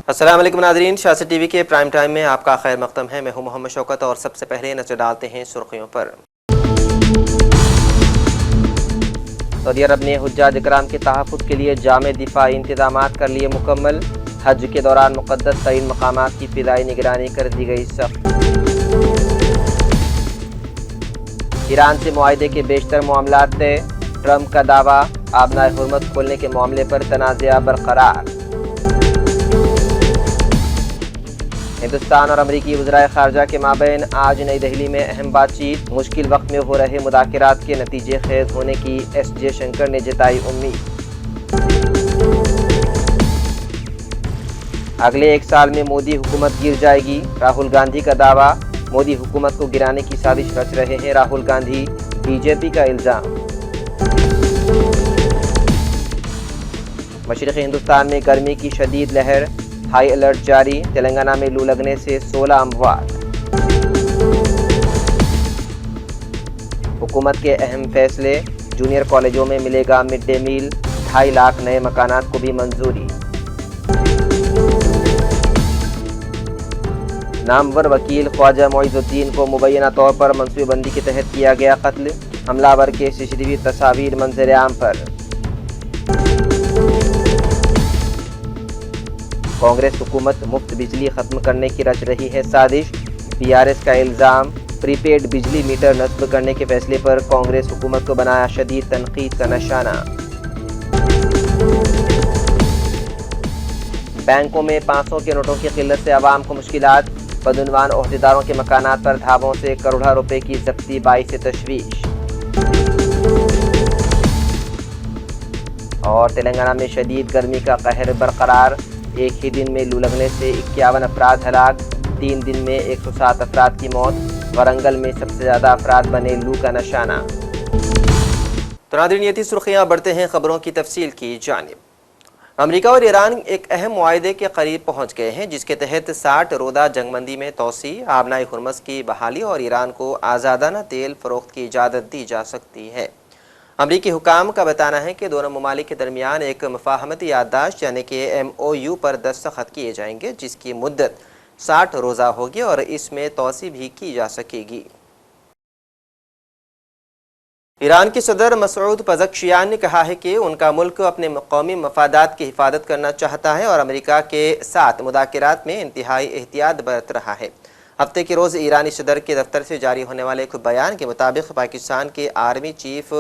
अस्सलाम वालेकुम नाज़रीन, शासित टीवी के प्राइम टाइम में आपका खैर मक़दम है। मैं हूं मोहम्मद शौकत और सबसे पहले नजर डालते हैं सुर्खियों पर। सऊदी अरब ने हुज्जाज इकराम के तहफ़्फ़ुज़ के लिए जामे दिफ़ाई इंतज़ामात कर लिए मुकम्मल। हज के दौरान मुक़द्दस तरीन मक़ामात की फ़िज़ाई निगरानी कर दी गई सख्त। ईरान से मुआहदे के बेशतर मामलात तय। ट्रंप का दावा, आबनाए हुर्मत खोलने के मामले पर तनाज़ा बरकरार। हिंदुस्तान और अमरीकी वज़राए ख़ारजा के माबैन आज नई दिल्ली में अहम बातचीत। मुश्किल वक्त में हो रहे मुज़ाकरात के नतीजे खेज़ होने की एस जयशंकर ने जताई उम्मीद। अगले एक साल में मोदी हुकूमत गिर जाएगी, राहुल गांधी का दावा। मोदी हुकूमत को गिराने की साजिश रच रहे हैं राहुल गांधी, बीजेपी का इल्ज़ाम। मशरिक़ी हिंदुस्तान में गर्मी की शदीद लहर, हाई अलर्ट जारी। तेलंगाना में लू लगने से 16 अमवात। हुकूमत के अहम फैसले, जूनियर कॉलेजों में मिलेगा मिड डे मील। 2.5 लाख नए मकानात को भी मंजूरी। नामवर वकील ख्वाजा मोइजुद्दीन को मुबैना तौर पर मनसूबेबंदी के तहत किया गया कत्ल। हमलावर के सीसीटीवी तस्वीर मंजर आम पर। कांग्रेस हुकूमत मुफ्त बिजली खत्म करने की रच रही है साजिश। बीआरएस का इल्ज़ाम, प्रीपेड बिजली मीटर नस्ब करने के फैसले पर कांग्रेस हुकूमत को बनाया शदीद तनकीद का निशाना। बैंकों में 500 के नोटों की किल्लत से अवाम को मुश्किलात। बदउनवान ओहदेदारों के मकानात पर धाबों से करोड़ों रुपए की जब्ती, बाइस से तशवीश। और तेलंगाना में शदीद गर्मी का कहर बरकरार। एक ही दिन में लू लगने से 51 अफराद हलाक, 3 दिन में 107 अफराद की मौत। वरंगल में सबसे ज़्यादा अफराद बने लू का निशाना। तो नाज़रीन, ये थी सुर्खियाँ। बढ़ते हैं खबरों की तफसील की जानिब। अमेरिका और ईरान एक अहम मुआहदे के करीब पहुँच गए हैं, जिसके तहत 60 रोज़ा जंगबंदी में तोसी, आबनाए हुर्मस की बहाली और ईरान को आज़ादाना तेल फ़रोख्त की इजाज़त दी जा सकती है। अमरीकी हुकाम का बताना है कि दोनों ममालिक के दरमियान एक मुफाहमती याददाश्त यानी कि MOU पर दस्तखत किए जाएंगे, जिसकी मुद्दत 60 रोज़ा होगी और इसमें तोसी भी की जा सकेगी। ईरान के सदर मसूद पज़क्शियान ने कहा है कि उनका मुल्क अपने कौमी मफादात की हिफाजत करना चाहता है और अमेरिका के साथ मुज़ाकरात में इंतहाई एहतियात बरत रहा है। हफ्ते के रोज़ ईरानी सदर के दफ्तर से जारी होने वाले एक बयान के मुताबिक पाकिस्तान के आर्मी चीफ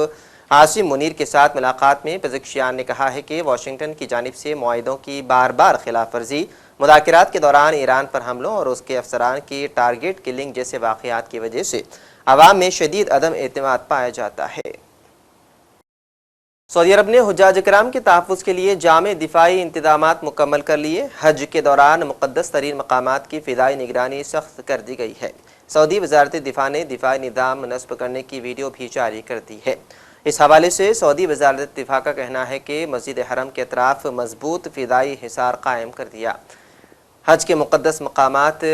आसिम मुनीर के साथ मुलाकात में पज़क्शियान ने कहा है कि वाशिंगटन की जानिब से मुआहदों की बार बार खिलाफ वर्जी, मुज़ाकरात के दौरान ईरान पर हमलों और उसके अफसरान की टारगेट किलिंग जैसे वाक़यात की वजह से अवाम में शदीद अदम एतमाद पाया जाता है। सऊदी अरब ने हुज्जाज इकराम के तहफ़्फ़ुज़ के लिए जामे दिफ़ाई इंतज़ामात मुकम्मल कर लिए। हज के दौरान मुक़द्दस तरीन मक़ामात की फ़िज़ाई निगरानी सख्त कर दी गई है। सऊदी वज़ारत दिफ़ा ने दिफ़ाई निज़ाम नस्ब करने की वीडियो भी जारी कर दी है। इस हवाले से सऊदी वज़ारत दिफ़ा का कहना है कि मस्जिद हरम के अतराफ़ मजबूत फ़िज़ाई हिसार कायम कर दिया। हज के मुक़द्दस मक़ामात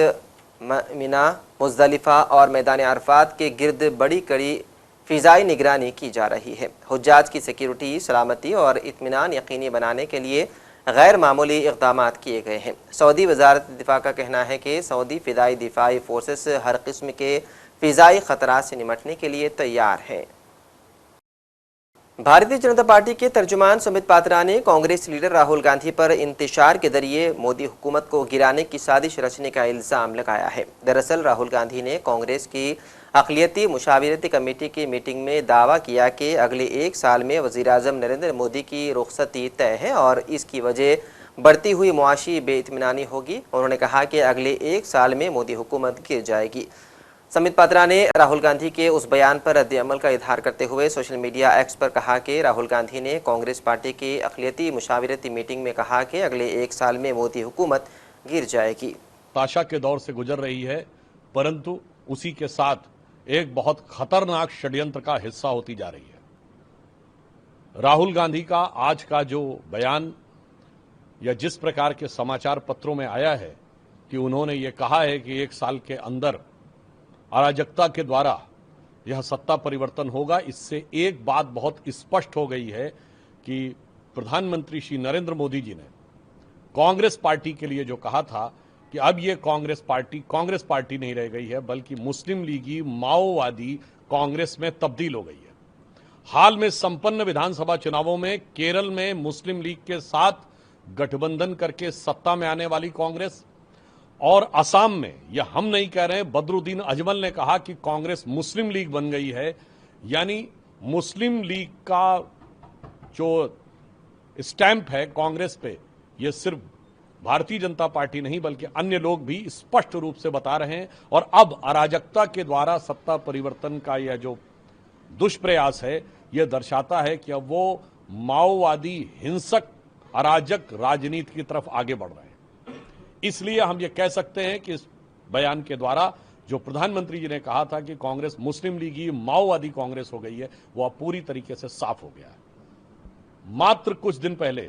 मिना, मुज़दलिफ़ा और मैदान अरफ़ात के गिर्द बड़ी कड़ी फ़िज़ाई निगरानी की जा रही है। हुज्जाज की सिक्योरिटी, सलामती और इत्मीनान यकीनी बनाने के लिए गैर मामूली इक़दामात किए गए हैं। सऊदी वज़ारत दिफ़ा का कहना है कि सऊदी फ़िज़ाई दिफ़ाई फ़ोर्सेस हर किस्म के फ़िज़ाई ख़तरात से निमटने के लिए तैयार हैं। भारतीय जनता पार्टी के तर्जुमान सुमित पात्रा ने कांग्रेस लीडर राहुल गांधी पर इंतशार के जरिए मोदी हुकूमत को गिराने की साजिश रचने का इल्ज़ाम लगाया है। दरअसल राहुल गांधी ने कांग्रेस की अक़लियती मुशावरती कमेटी की मीटिंग में दावा किया कि अगले एक साल में वज़ीर-ए-आज़म नरेंद्र मोदी की रुख़सती तय है और इसकी वजह बढ़ती हुई मुआशी बेइत्मीनानी होगी। उन्होंने कहा कि अगले एक साल में मोदी हुकूमत गिर जाएगी। सुमित पात्रा ने राहुल गांधी के उस बयान पर रद्द-ए-अमल का इजहार करते हुए सोशल मीडिया एक्स पर कहा कि राहुल गांधी ने कांग्रेस पार्टी की अक़लियती मुशावरती मीटिंग में कहा कि अगले एक साल में मोदी हुकूमत गिर जाएगी। ताशा के दौर से गुजर रही है, परंतु उसी के साथ एक बहुत खतरनाक षड्यंत्र का हिस्सा होती जा रही है। राहुल गांधी का आज का जो बयान या जिस प्रकार के समाचार पत्रों में आया है कि उन्होंने ये कहा है कि एक साल के अंदर अराजकता के द्वारा यह सत्ता परिवर्तन होगा, इससे एक बात बहुत स्पष्ट हो गई है कि प्रधानमंत्री श्री नरेंद्र मोदी जी ने कांग्रेस पार्टी के लिए जो कहा था कि अब ये कांग्रेस पार्टी नहीं रह गई है, बल्कि मुस्लिम लीगी माओवादी कांग्रेस में तब्दील हो गई है। हाल में संपन्न विधानसभा चुनावों में केरल में मुस्लिम लीग के साथ गठबंधन करके सत्ता में आने वाली कांग्रेस, और असम में, यह हम नहीं कह रहे, बदरुद्दीन अजमल ने कहा कि कांग्रेस मुस्लिम लीग बन गई है। यानी मुस्लिम लीग का जो स्टैंप है कांग्रेस पे, यह सिर्फ भारतीय जनता पार्टी नहीं बल्कि अन्य लोग भी स्पष्ट रूप से बता रहे हैं। और अब अराजकता के द्वारा सत्ता परिवर्तन का यह जो दुष्प्रयास है, यह दर्शाता है कि अब वो माओवादी हिंसक अराजक राजनीति की तरफ आगे बढ़ रहे हैं। इसलिए हम ये कह सकते हैं कि इस बयान के द्वारा जो प्रधानमंत्री जी ने कहा था कि कांग्रेस मुस्लिम लीगी माओवादी कांग्रेस हो गई है, वो अब पूरी तरीके से साफ हो गया है। मात्र कुछ दिन पहले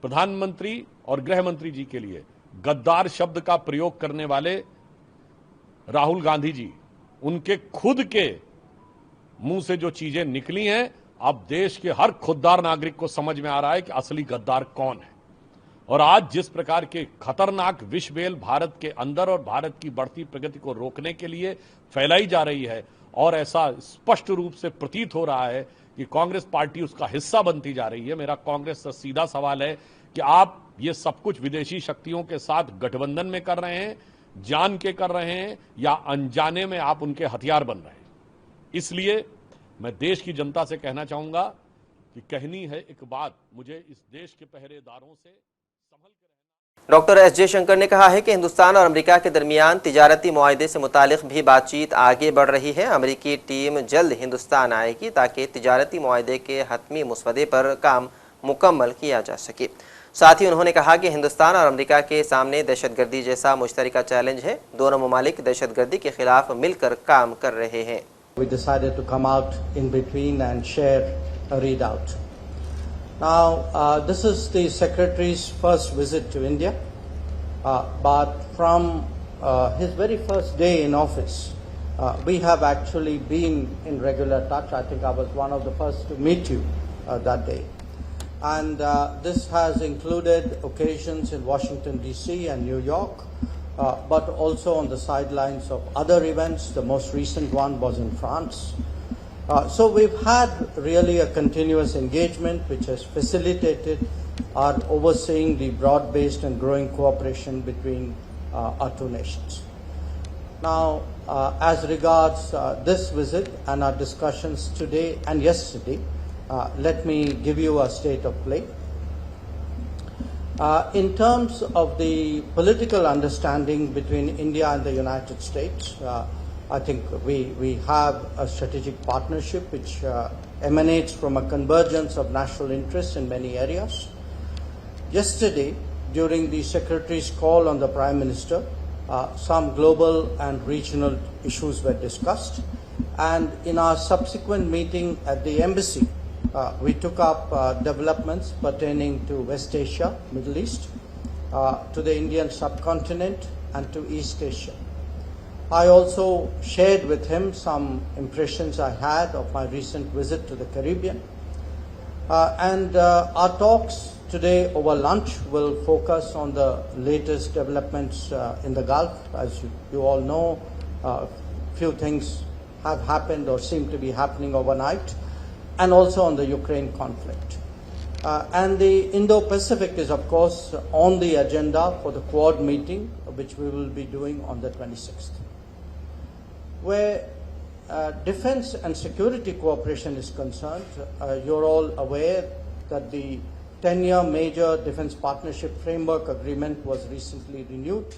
प्रधानमंत्री और गृह मंत्री जी के लिए गद्दार शब्द का प्रयोग करने वाले राहुल गांधी जी, उनके खुद के मुंह से जो चीजें निकली हैं, अब देश के हर खुददार नागरिक को समझ में आ रहा है कि असली गद्दार कौन है। और आज जिस प्रकार के खतरनाक विषबेल भारत के अंदर और भारत की बढ़ती प्रगति को रोकने के लिए फैलाई जा रही है, और ऐसा स्पष्ट रूप से प्रतीत हो रहा है कि कांग्रेस पार्टी उसका हिस्सा बनती जा रही है। मेरा कांग्रेस से सीधा सवाल है कि आप ये सब कुछ विदेशी शक्तियों के साथ गठबंधन में कर रहे हैं, जान के कर रहे हैं, या अनजाने में आप उनके हथियार बन रहे हैं। इसलिए मैं देश की जनता से कहना चाहूंगा कि कहनी है एक बात, मुझे इस देश के पहरेदारों से संभल के रहना। डॉक्टर एस जयशंकर ने कहा है कि हिंदुस्तान और अमेरिका के दरमियान तिजारती मुआहदे से मुतालिक भी बातचीत आगे बढ़ रही है। अमेरिकी टीम जल्द हिंदुस्तान आएगी ताकि तिजारती मुआहदे के हतमी मसवदे पर काम मुकम्मल किया जा सके। साथ ही उन्होंने कहा कि हिंदुस्तान और अमेरिका के सामने दहशतगर्दी जैसा मुश्तरका चैलेंज है। दोनों ममालिक दहशतगर्दी के खिलाफ मिलकर काम कर रहे हैं। We decided to come out in between and share a readout. Now, this is the Secretary's first visit to India, but from his very first day in office, we have actually been in regular touch. I think I was one of the first to meet you that day. And this has included occasions in Washington, D.C. and New York, but also on the sidelines of other events. The most recent one was in France. So we've had really a continuous engagement which has facilitated our overseeing the broad-based and growing cooperation between our two nations. Now, as regards this visit and our discussions today and yesterday, let me give you a state of play. In terms of the political understanding between India and the United States, I think we have a strategic partnership which emanates from a convergence of national interests in many areas. Yesterday, during the Secretary's call on the Prime Minister, some global and regional issues were discussed, and in our subsequent meeting at the embassy, we took up developments pertaining to West Asia, Middle East, to the Indian subcontinent and to East Asia. I also shared with him some impressions I had of my recent visit to the Caribbean. And our talks today over lunch will focus on the latest developments in the Gulf. As you all know, few things have happened or seem to be happening overnight, and also on the Ukraine conflict. And the Indo-Pacific is, of course, on the agenda for the Quad meeting, which we will be doing on the 26th. Where defense and security cooperation is concerned, you're all aware that the 10-year major defense partnership framework agreement was recently renewed.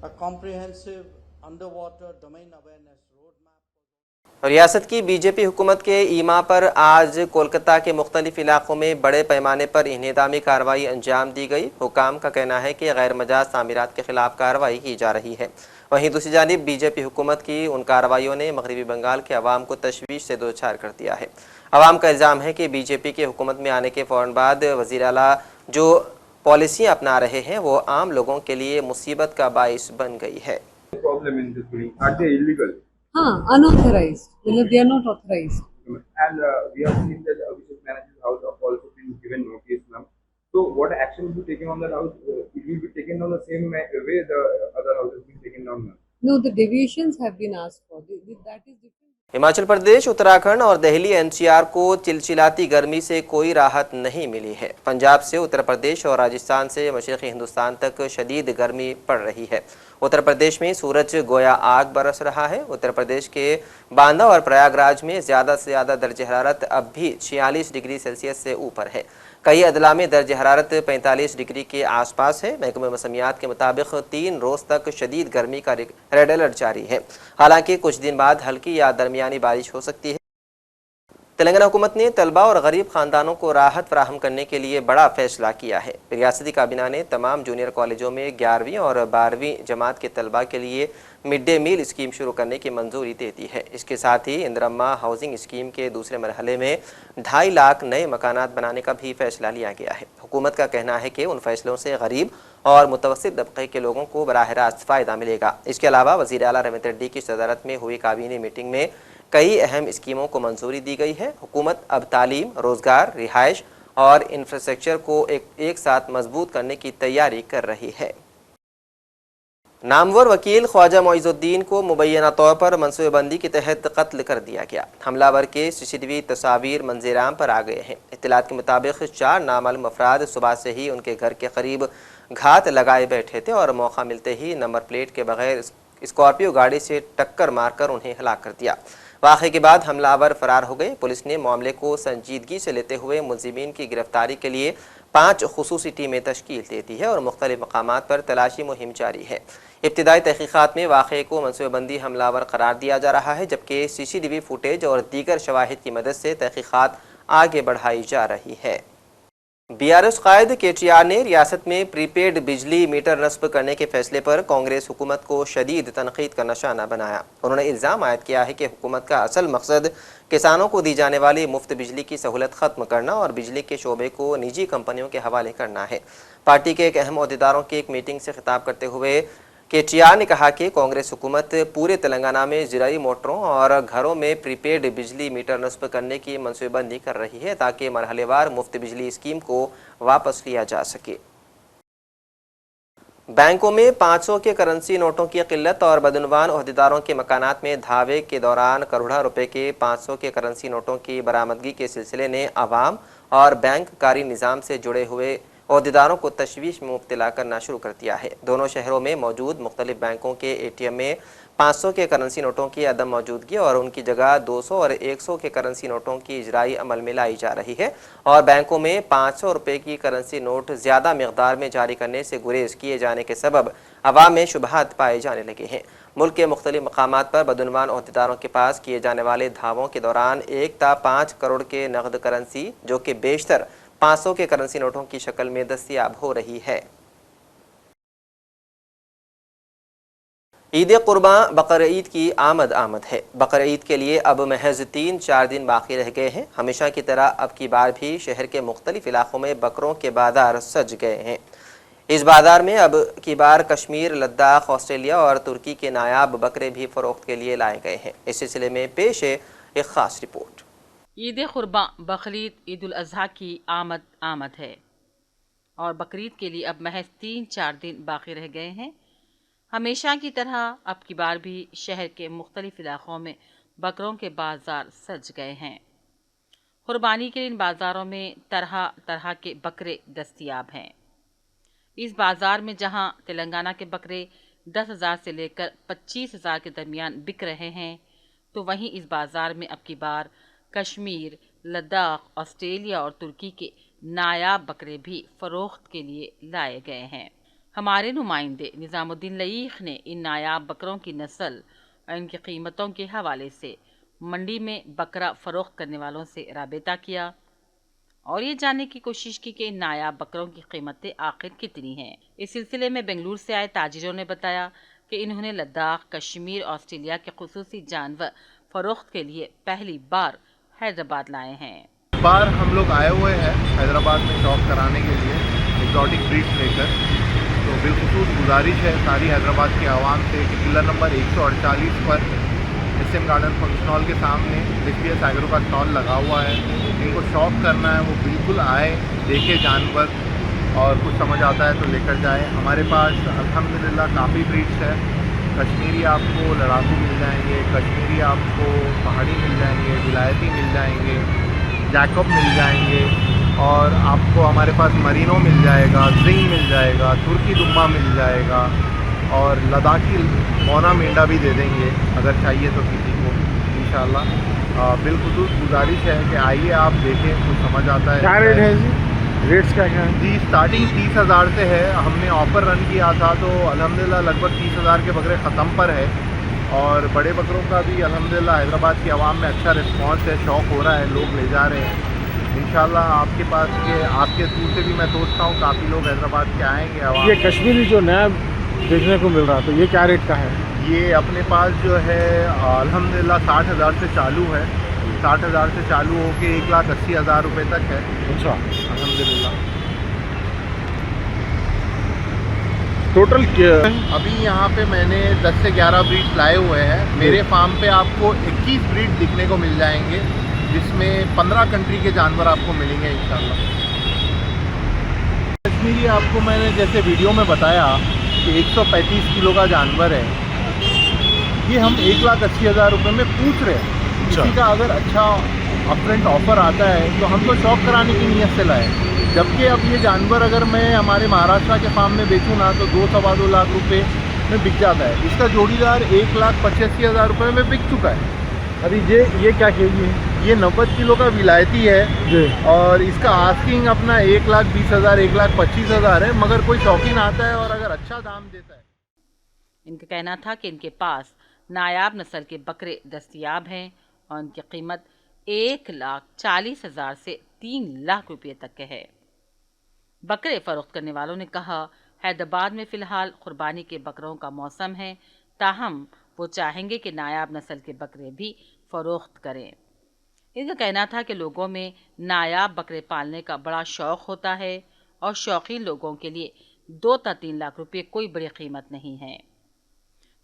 A comprehensive underwater domain awareness roadmap. रियासत की BJP हुकूमत के ईमा पर आज कोलकाता के मुख्तलिफ इलाकों में बड़े पैमाने पर इंहदामी कार्रवाई अंजाम दी गई। हुकाम का कहना है कि गैर मजाज तामीरात के खिलाफ कार्रवाई की जा रही है। वहीं दूसरी जानिब बीजेपी हुकूमत की उन कार्रवाइयों ने मगरबी बंगाल के अवाम को तशवीश से दो चार कर दिया है। अवाम का इल्ज़ाम है कि बीजेपी के हुकूमत में आने के फ़ौरन बाद वज़ीर आला जो पॉलिसियाँ अपना रहे हैं वो आम लोगों के लिए मुसीबत का बाइस बन गई है। Unauthorized. They are not authorized. And we have seen that Abhishek Banerjee's house have also been given notice now. So what action will taken on that house, it will be taken down the same way the other house has been taken down now. No, the deviations have been asked for. That is different. Himachal Pradesh, Uttarakhand और Delhi NCR को चिलचिलाती गर्मी से कोई राहत नहीं मिली है। पंजाब से उत्तर प्रदेश और राजस्थान से मशरक़ी हिंदुस्तान तक शदीद गर्मी पड़ रही है। उत्तर प्रदेश में सूरज गोया आग बरस रहा है। उत्तर प्रदेश के बांदा और प्रयागराज में ज़्यादा से ज़्यादा दर्ज हरारत अब भी 46 डिग्री सेल्सियस से ऊपर है। कई अदला में दर्ज हरारत 45 डिग्री के आसपास है। महकमे मौसमियात के मुताबिक 3 रोज़ तक शदीद गर्मी का रेड अलर्ट जारी है। हालांकि कुछ दिन बाद हल्की या दरमियानी बारिश हो सकती है। तेलंगाना हुकूमत ने तलबा और गरीब ख़ानदानों को राहत फराहम करने के लिए बड़ा फैसला किया है। रियासती काबीना ने तमाम जूनियर कॉलेजों में 11वीं और 12वीं जमात के तलबा के लिए मिड डे मील स्कीम शुरू करने की मंजूरी दे दी है। इसके साथ ही इंदिरम्मा हाउसिंग स्कीम के दूसरे मरहले में 2.5 लाख नए मकानात बनाने का भी फैसला लिया गया है। हुकूमत का कहना है कि उन फैसलों से गरीब और मुतवस्सित तबके के लोगों को बराह रास्त फ़ायदा मिलेगा। इसके अलावा वज़ीर आला रविंद्र रेड्डी की सदारत में हुई काबीनी मीटिंग में कई अहम स्कीमों को मंजूरी दी गई है। हुकूमत अब तालीम, रोज़गार, रिहाइश और इंफ्रास्ट्रक्चर को एक साथ मजबूत करने की तैयारी कर रही है। नामवर वकील ख्वाजा मोइजुद्दीन को मुबैना तौर पर मनसूबेबंदी के तहत कत्ल कर दिया गया। हमलावर के CCTV तस्वीर मंजराम पर आ गए हैं। इत्तलात के मुताबिक 4 नामालूम अफराद सुबह से ही उनके घर के करीब घात लगाए बैठे थे और मौका मिलते ही नंबर प्लेट के बगैर स्कॉर्पियो गाड़ी से टक्कर मारकर उन्हें हलाक कर दिया। वाक़े के बाद हमलावर फरार हो गए। पुलिस ने मामले को संजीदगी से लेते हुए मुलजिमीन की गिरफ्तारी के लिए 5 खुसूसी टीमें तश्कील दे दी है और मुख्तलिफ मकामात पर तलाशी मुहिम जारी है। इब्तिदाई तहकीकात में वाक़े को मनसूबेबंदी हमलावर करार दिया जा रहा है, जबकि CCTV फुटेज और दीगर शवाहिद की मदद से तहकीकात आगे बढ़ाई जा रही है। BRS कायद KTR ने रियासत में प्रीपेड बिजली मीटर नस्ब करने के फैसले पर कांग्रेस हुकूमत को शदीद तनकीद का निशाना बनाया। उन्होंने इल्ज़ाम आयद किया है कि हुकूमत का असल मकसद किसानों को दी जाने वाली मुफ्त बिजली की सहूलत ख़त्म करना और बिजली के शोबे को निजी कंपनियों के हवाले करना है। पार्टी के एक अहम अहदेदारों की एक मीटिंग से खिताब करते हुए KTR ने कहा कि कांग्रेस हुकूमत पूरे तेलंगाना में ज़राई मोटरों और घरों में प्रीपेड बिजली मीटर नस्ब करने की मनसूबेबंदी कर रही है ताकि मरहलेवार मुफ्त बिजली स्कीम को वापस लिया जा सके। बैंकों में 500 के करेंसी नोटों की किल्लत और बदनवान अहदेदारों के मकानात में धावे के दौरान करोड़ों रुपए के 500 के करेंसी नोटों की बरामदगी के सिलसिले ने आवाम और बैंक कारी निज़ाम से जुड़े हुए अहदेदारों को तशवीश में मुब्तला करना शुरू कर दिया है। दोनों शहरों में मौजूद मुख्तलिफ बैंकों के ATM में 500 के करेंसी नोटों की अदम मौजूदगी और उनकी जगह 200 और 100 के करेंसी नोटों की इजराई अमल में लाई जा रही है और बैंकों में 500 रुपये की करेंसी नोट ज़्यादा मकदार में जारी करने से गुरेज किए जाने के सबब अवाम में शुबहात पाए जाने लगे हैं। मुल्क के मुख्तलिफ मकामात पर बदनवान अहदेदारों के पास किए जाने वाले धावों के दौरान 1 ता 5 करोड़ के नकद करेंसी, जो कि बेशतर 500 के करेंसी नोटों की शक्ल में दस्तयाब हो रही है। ईद कुर्बान बकर ईद की आमद है। बकर ईद के लिए अब महज 3-4 दिन बाकी रह गए हैं। हमेशा की तरह अब की बार भी शहर के मुख्तलिफ इलाकों में बकरों के बाजार सज गए हैं। इस बाजार में अब की बार कश्मीर, लद्दाख, ऑस्ट्रेलिया और तुर्की के नायाब बकरे भी फरोख्त के लिए लाए गए हैं। इस सिलसिले में पेश है एक ख़ास रिपोर्ट। ईद कुर्बान बकरीद ईद उल अज़हा की आमद है और बकरीद के लिए अब महज 3-4 दिन बाकी रह गए हैं। हमेशा की तरह अब की बार भी शहर के मुख्तलिफ इलाक़ों में बकरों के बाज़ार सज गए हैं। कुर्बानी के इन बाज़ारों में तरह तरह के बकरे दस्तयाब हैं। इस बाज़ार में जहां तेलंगाना के बकरे 10,000 से लेकर 25,000 के दरमियान बिक रहे हैं, तो वहीं इस बाज़ार में अब की बार कश्मीर, लद्दाख, ऑस्ट्रेलिया और तुर्की के नायाब बकरे भी फ़रोख्त के लिए लाए गए हैं। हमारे नुमाइंदे निज़ामुद्दीन लईख ने इन नायाब बकरों की नस्ल और इनकी कीमतों के हवाले से मंडी में बकरा फ़रोख्त करने वालों से राबता किया और ये जानने की कोशिश की कि इन नायाब बकरों की कीमतें आखिर कितनी हैं। इस सिलसिले में बेंगलुरु से आए ताजिरों ने बताया कि इन्होंने लद्दाख, कश्मीर, ऑस्ट्रेलिया के खुसूसी जानवर फ़रोख्त के लिए पहली बार हैदराबाद लाए हैं। इस बार हम लोग आए हुए हैं हैदराबाद में शौक कराने के लिए एक्जॉटिक ब्रीड्स लेकर। तो बिलखुसूस गुजारिश है सारी हैदराबाद के आवाम से कि पिलर नंबर 148 पर SM गार्डन फंक्शन हॉल के सामने SBS एग्रो का स्टॉल लगा हुआ है। जिनको शौक करना है वो बिल्कुल आए, देखे जानवर और कुछ समझ आता है तो लेकर जाएं। हमारे पास अल्हम्दुलिल्लाह काफ़ी ब्रीड्स है। कश्मीरी आपको लड़ाकू मिल जाएंगे, कश्मीरी आपको पहाड़ी मिल जाएंगे, विलायती मिल जाएंगे, जैकब मिल जाएंगे, और आपको हमारे पास मरीनो मिल जाएगा, जिंग मिल जाएगा, तुर्की दुम्बा मिल जाएगा, और लद्दाखी मोना मेंढा भी दे देंगे अगर चाहिए तो किसी को इंशाल्लाह। बिलखुसूस गुजारिश है कि आइए आप देखें, कुछ समझ आता है। क्या रेट है जी? रेट्स क्या क्या है जी स्टार्टिंग 30,000 से है। हमने ऑफ़र रन किया था तो अल्हम्दुलिल्लाह लगभग 30,000 के बकरे ख़त्म पर है, और बड़े बकरों का भी अल्हम्दुलिल्लाह हैदराबाद की आवाम में अच्छा रिस्पांस है, शौक़ हो रहा है, लोग ले जा रहे हैं। इंशाल्लाह आपके पास ये आपके थ्रू से भी मैं सोचता हूँ काफ़ी लोग हैदराबाद के आएँगे। आवाम ये कश्मीरी जो नया देखने को मिल रहा तो ये क्या रेट का है? ये अपने पास जो है अल्हम्दुलिल्लाह 60,000 से चालू है, 60,000 से चालू होके 1,80,000 रुपये तक है। अच्छा, अल्हम्दुलिल्लाह। टोटल अभी यहाँ पे मैंने 10 से 11 ब्रीड लाए हुए हैं। मेरे फार्म पे आपको 21 ब्रीड दिखने को मिल जाएंगे, जिसमें 15 कंट्री के जानवर आपको मिलेंगे इंशाल्लाह। कश्मीरी आपको मैंने जैसे वीडियो में बताया कि 135 किलो का जानवर है, ये हम 1,80,000 रुपये में पूछ रहे हैं। किसी का अगर अच्छा अपफ्रंट ऑफ़र आता है तो हम तो शौक कराने की नीयत से लाए, जबकि अब ये जानवर अगर मैं हमारे महाराष्ट्र के फार्म में बेचूँ ना तो 2-2.25 लाख रुपए में बिक जाता है। इसका जोड़ीदार 1,85,000 रुपये में बिक चुका है। अभी ये क्या केजी है? ये 90 किलो का विलायती है जी। और इसका आस्किंग अपना 1,20,000 1,25,000 है, मगर कोई शौकीन आता है और अगर अच्छा दाम देता है। इनका कहना था कि इनके पास नायाब नस्ल के बकरे दस्तयाब हैं और उनकी कीमत 1,40,000 से 3 लाख रुपये तक के है। बकरे फरोख्त करने वालों ने कहा, हैदराबाद में फ़िलहाल कुर्बानी के बकरों का मौसम है, ताहम वो चाहेंगे कि नायाब नस्ल के बकरे भी फ़रोख्त करें। इनका कहना था कि लोगों में नायाब बकरे पालने का बड़ा शौक़ होता है और शौकीन लोगों के लिए 2 से 3 लाख रुपये कोई बड़ी कीमत नहीं है।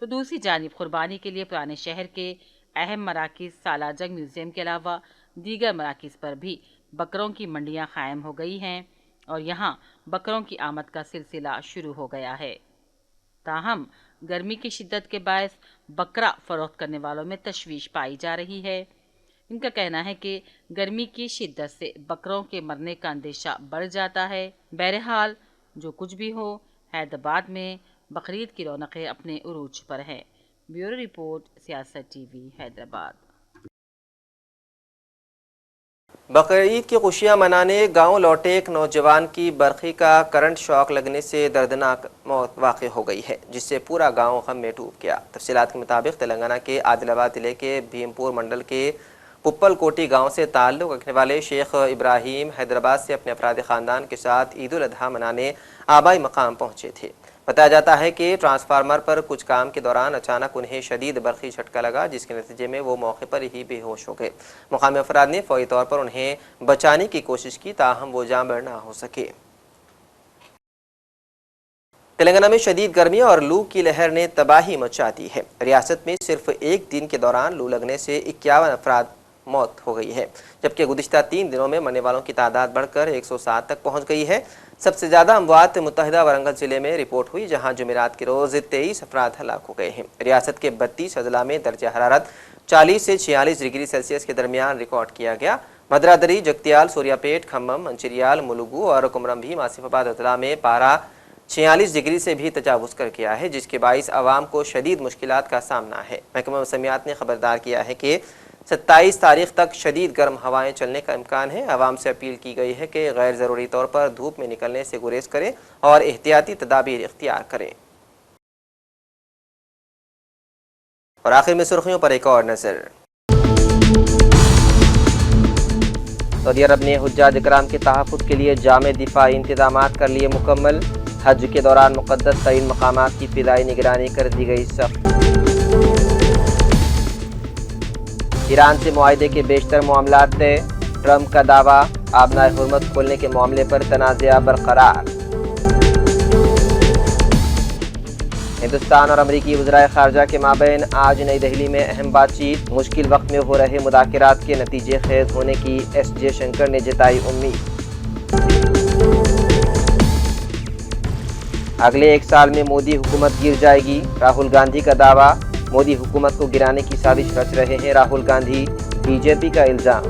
तो दूसरी जानिब कुर्बानी के लिए पुराने शहर के अहम मराकिज़ सालाजंग म्यूज़ियम के अलावा दीगर मराकिज़ पर भी बकरों की मंडियां कायम हो गई हैं और यहाँ बकरों की आमद का सिलसिला शुरू हो गया है। ताहम गर्मी की शिद्दत के बायस बकरा फ़रोख्त करने वालों में तशवीश पाई जा रही है। इनका कहना है कि गर्मी की शिद्दत से बकरों के मरने का अंदेशा बढ़ जाता है। बहरहाल जो कुछ भी हो, हैदराबाद में बकरीद की रौनकें अपने उरूज पर हैं। ब्यूरो रिपोर्ट, सियासत टीवी, हैदराबाद। बकरीद की खुशियां मनाने गांव लौटे एक नौजवान की बरखी का करंट शॉक लगने से दर्दनाक मौत वाक़ हो गई है, जिससे पूरा गांव गम में डूब गया। तफसीलात के मुताबिक तेलंगाना के आदिलाबाद जिले के भीमपुर मंडल के पुप्पल कोटी गांव से ताल्लुक़ रखने वाले शेख इब्राहिम हैदराबाद से अपने अफराद ख़ानदान के साथ ईद उल अजहा मनाने आबाई मकाम पहुँचे थे। बताया जाता है कि ट्रांसफार्मर पर कुछ काम के दौरान अचानक उन्हें शदीद बरक़ी झटका लगा, जिसके नतीजे में वो मौके पर ही बेहोश हो गए। मुक़ामी अफराद ने फ़ौरी तौर पर उन्हें बचाने की कोशिश की, ताहम वो जाँबर ना हो सके। तेलंगाना में शदीद गर्मी और लू की लहर ने तबाही मचा दी है। रियासत में सिर्फ एक दिन के दौरान लू लगने से 51 अफराद मौत हो गई है, जबकि गुज़िश्ता 3 दिनों में मरने वालों की तादाद बढ़कर 107 तक पहुंच गई है। सबसे ज़्यादा अमवात मुत्तहिदा वरंगल ज़िले में रिपोर्ट हुई, जहां जुमेरात के रोज़ 23 अफराद हलाक हो गए हैं। रियासत के 32 अजला में दर्जा हरारत 40 से 46 डिग्री सेल्सियस के दरमियान रिकॉर्ड किया गया। भद्रादरी, जगतियाल, सूर्यापेट, खम्मम, मंचिरियाल, मुलुगू और कुमरम भी आसिफाबाद अजला में पारा 46 डिग्री से भी तजावुज़ कर गया है, जिसके बाइस आवाम को शदीद मुश्किलात का सामना है। महकमा मौसमियात ने खबरदार किया है कि 27 तारीख तक शदीद गर्म हवाएं चलने का इम्कान है। आवाम से अपील की गई है कि गैर ज़रूरी तौर पर धूप में निकलने से गुरेज करें और एहतियाती तदाबीर इख्तियार करें। और आखिर में सुर्खियों पर एक और नज़र। सऊदी अरब ने हुज्जाज इकराम के तहफ़्फ़ुज़ के लिए जामे दिफाई इंतज़ामात कर लिए मुकम्मल। हज के दौरान मुक़द्दस तरीन मकामात की फ़िज़ाई निगरानी कर दी गई सख्त। ईरान से मुआहदे के बेशतर मामलात तय। ट्रंप का दावा, आबनाए हुर्मत खोलने के मामले पर तनाज़ा बरकरार। हिंदुस्तान और अमरीकी वज़राए ख़ारजा के माबैन आज नई दिल्ली में अहम बातचीत। मुश्किल वक्त में हो रहे मुज़ाकरात के नतीजे खेज़ होने की एस जयशंकर ने जताई उम्मीद। अगले 1 साल में मोदी हुकूमत गिर जाएगी, राहुल गांधी का दावा। मोदी हुकूमत को गिराने की साजिश रच रहे हैं राहुल गांधी, बीजेपी का इल्जाम।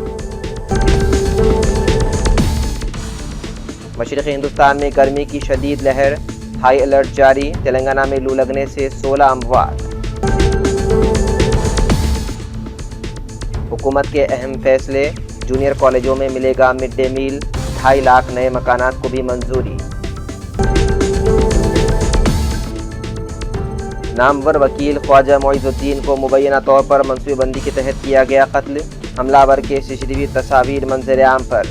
मशरिक़ी हिंदुस्तान में गर्मी की शदीद लहर, हाई अलर्ट जारी। तेलंगाना में लू लगने से 16 अमवात। हुकूमत के अहम फैसले, जूनियर कॉलेजों में मिलेगा मिड डे मील, 2.5 लाख नए मकानात को भी मंजूरी। नामवर वकील ख्वाजा मोइजुद्दीन को मुबैना तौर पर मनसूबेबंदी के तहत किया गया कत्ल, हमलावर के सीसीटीवी तस्वीर मंजर-ए-आम पर।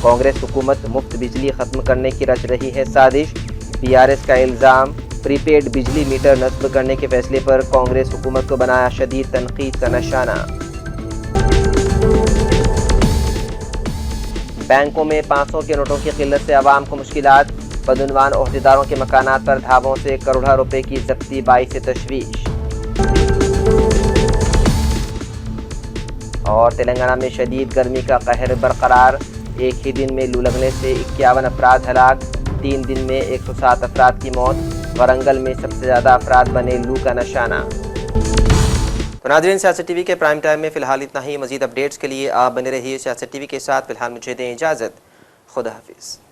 कांग्रेस हुकूमत मुफ्त बिजली खत्म करने की रच रही है साजिश, बीआरएस का इल्जाम। प्रीपेड बिजली मीटर नस्ब करने के फैसले पर कांग्रेस हुकूमत को बनाया शदीद तनकीद का निशाना। बैंकों में 500 के नोटों की किल्लत से आवाम को मुश्किलात, बदउनवान ओहदेदारों के मकानात पर धावों से करोड़ों रुपए की जब्ती, बाइस तशवीश। और तेलंगाना में शदीद गर्मी का कहर बरकरार, एक ही दिन में लू लगने से 51 अफराद हलाक, 3 दिन में 107 अफराद की मौत। वरंगल में सबसे ज़्यादा अफराद बने लू का निशाना। तो नाज़रीन, सियासत टीवी के प्राइम टाइम में फ़िलहाल इतना ही। मज़ीद अपडेट्स के लिए आप बने रहिए सियासत टीवी के साथ। फ़िलहाल मुझे दें इजाज़त, खुदा हाफिज़।